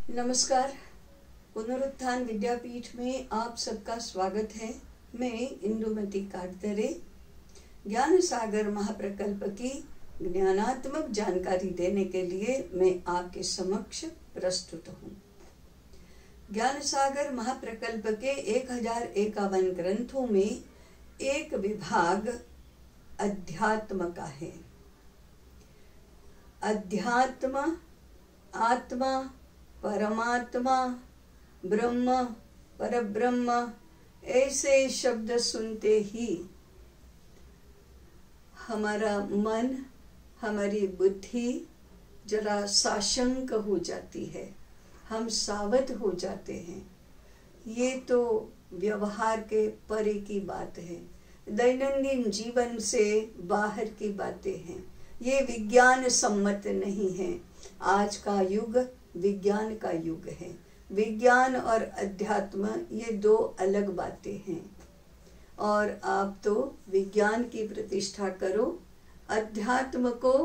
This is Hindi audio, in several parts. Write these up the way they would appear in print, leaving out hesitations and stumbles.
नमस्कार। पुनरुत्थान विद्यापीठ में आप सबका स्वागत है। मैं इंदुमती काटदरे ज्ञान सागर महाप्रकल्प की ज्ञानात्मक जानकारी देने के लिए मैं आपके समक्ष प्रस्तुत हूँ। ज्ञान सागर महाप्रकल्प के 1051 ग्रंथों में एक विभाग अध्यात्म का है। अध्यात्म, आत्मा, परमात्मा, ब्रह्म, परब्रह्म ऐसे शब्द सुनते ही हमारा मन, हमारी बुद्धि जरा साशंक हो जाती है, हम सावध हो जाते हैं। ये तो व्यवहार के परे की बात है, दैनंदिन जीवन से बाहर की बातें हैं। ये विज्ञान सम्मत नहीं है। आज का युग विज्ञान का युग है। विज्ञान और अध्यात्म ये दो अलग बातें हैं, और आप तो विज्ञान की प्रतिष्ठा करो, अध्यात्म को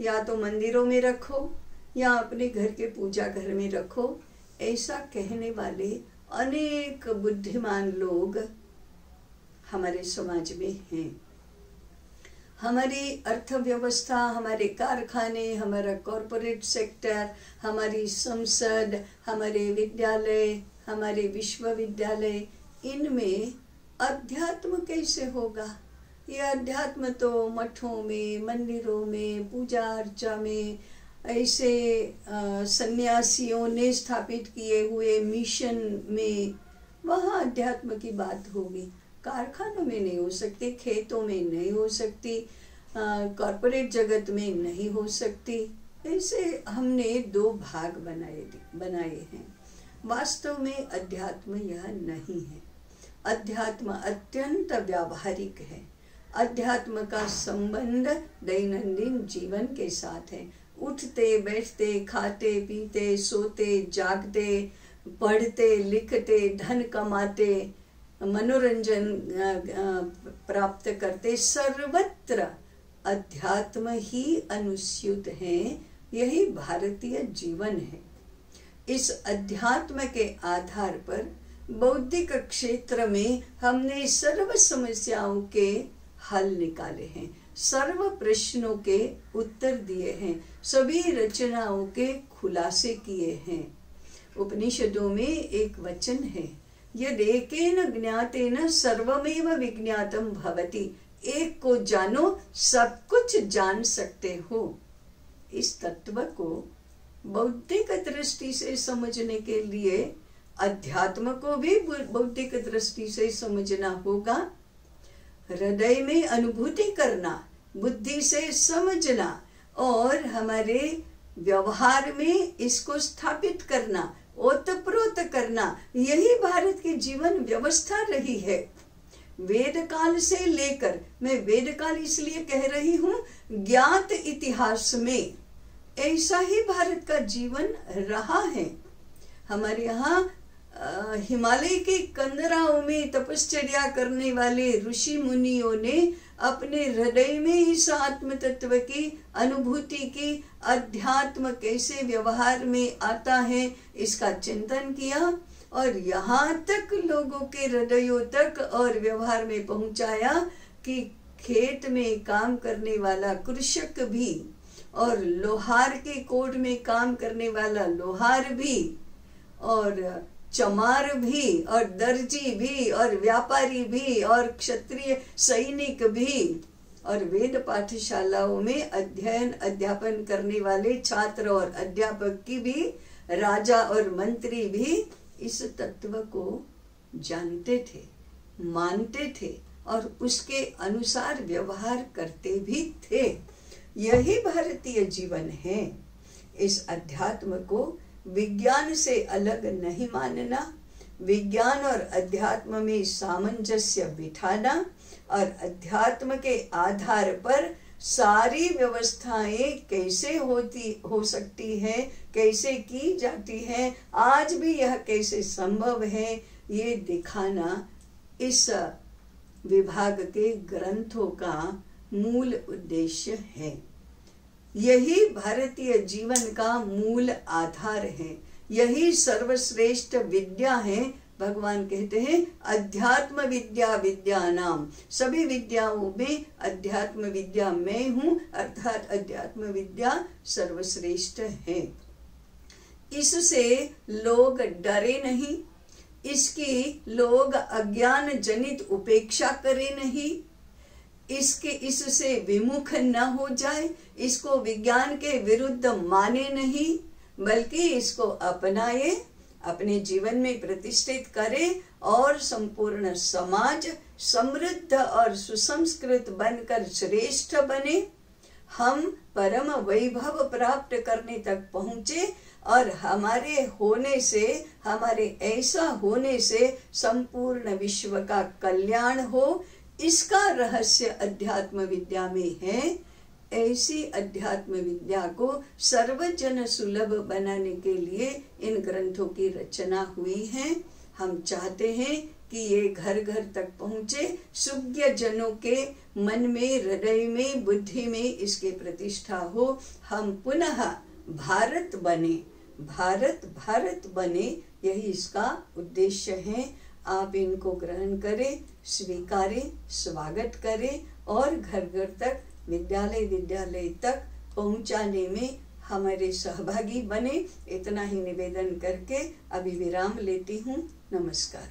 या तो मंदिरों में रखो या अपने घर के पूजा घर में रखो। ऐसा कहने वाले अनेक बुद्धिमान लोग हमारे समाज में हैं। हमारी अर्थव्यवस्था, हमारे कारखाने, हमारा कॉरपोरेट सेक्टर, हमारी संसद, हमारे विद्यालय, हमारे विश्वविद्यालय, इनमें अध्यात्म कैसे होगा? ये अध्यात्म तो मठों में, मंदिरों में, पूजा अर्चा में, ऐसे सन्यासियों ने स्थापित किए हुए मिशन में, वहाँ अध्यात्म की बात होगी। कारखानों में नहीं हो सकती, खेतों में नहीं हो सकती, कॉर्पोरेट जगत में नहीं हो सकती। ऐसे हमने दो भाग बनाए हैं। वास्तव में अध्यात्म यह नहीं है। अध्यात्म अत्यंत व्यावहारिक है। अध्यात्म का संबंध दैनंदिन जीवन के साथ है। उठते बैठते, खाते पीते, सोते जागते, पढ़ते लिखते, धन कमाते, मनोरंजन प्राप्त करते, सर्वत्र अध्यात्म ही अनुस्यूत है। यही भारतीय जीवन है। इस अध्यात्म के आधार पर बौद्धिक क्षेत्र में हमने सर्व समस्याओं के हल निकाले हैं, सर्व प्रश्नों के उत्तर दिए हैं, सभी रचनाओं के खुलासे किए हैं। उपनिषदों में एक वचन है, यदेकेन ज्ञातेन सर्वमेव विज्ञातम भवति। एक को जानो सब कुछ जान सकते हो। इस तत्व को बौद्धिक दृष्टि से समझने के लिए अध्यात्म को भी बौद्धिक दृष्टि से समझना होगा। हृदय में अनुभूति करना, बुद्धि से समझना और हमारे व्यवहार में इसको स्थापित करना, ओतप्रोत करना, यही भारत की जीवन व्यवस्था रही है। वेद काल से लेकर, मैं वेद काल इसलिए कह रही हूँ, ज्ञात इतिहास में ऐसा ही भारत का जीवन रहा है। हमारे यहाँ हिमालय के कंदराओं में तपश्चर्या करने वाले ऋषि मुनियों ने अपने हृदय में इस आत्म तत्व की अनुभूति की, अध्यात्म कैसे व्यवहार में आता है, इसका चिंतन किया और यहाँ तक लोगों के हृदयों तक और व्यवहार में पहुंचाया कि खेत में काम करने वाला कृषक भी और लोहार के कोड में काम करने वाला लोहार भी और चमार भी और दर्जी भी और व्यापारी भी और क्षत्रिय सैनिक भी और वेद पाठशालाओं में अध्ययन अध्यापन करने वाले छात्र और अध्यापक की भी, राजा और मंत्री भी इस तत्व को जानते थे, मानते थे और उसके अनुसार व्यवहार करते भी थे। यही भारतीय जीवन है। इस अध्यात्म को विज्ञान से अलग नहीं मानना, विज्ञान और अध्यात्म में सामंजस्य बिठाना और अध्यात्म के आधार पर सारी व्यवस्थाएं कैसे हो सकती है, कैसे की जाती है, आज भी यह कैसे संभव है, ये दिखाना इस विभाग के ग्रंथों का मूल उद्देश्य है। यही भारतीय जीवन का मूल आधार है। यही सर्वश्रेष्ठ विद्या है। भगवान कहते हैं अध्यात्म विद्या विद्यानाम, सभी विद्याओं में अध्यात्म विद्या मैं हूँ, अर्थात अध्यात्म विद्या सर्वश्रेष्ठ है। इससे लोग डरे नहीं, इसकी लोग अज्ञान जनित उपेक्षा करें नहीं, इससे विमुख न हो जाए, इसको विज्ञान के विरुद्ध माने नहीं, बल्कि इसको अपनाए, अपने जीवन में प्रतिष्ठित करे और संपूर्ण समाज समृद्ध और सुसंस्कृत बनकर श्रेष्ठ बने। हम परम वैभव प्राप्त करने तक पहुँचे और हमारे होने से, हमारे ऐसा होने से संपूर्ण विश्व का कल्याण हो, इसका रहस्य अध्यात्म विद्या में है। ऐसी अध्यात्म विद्या को सर्वजन सुलभ बनाने के लिए इन ग्रंथों की रचना हुई है। हम चाहते हैं कि ये घर घर तक पहुँचे, सुज्ञ जनों के मन में, हृदय में, बुद्धि में इसकी प्रतिष्ठा हो, हम पुनः भारत बने, भारत बने, यही इसका उद्देश्य है। आप इनको ग्रहण करें, स्वीकारें, स्वागत करें और घर घर तक, विद्यालय तक पहुंचाने में हमारे सहभागी बने। इतना ही निवेदन करके अभी विराम लेती हूँ। नमस्कार।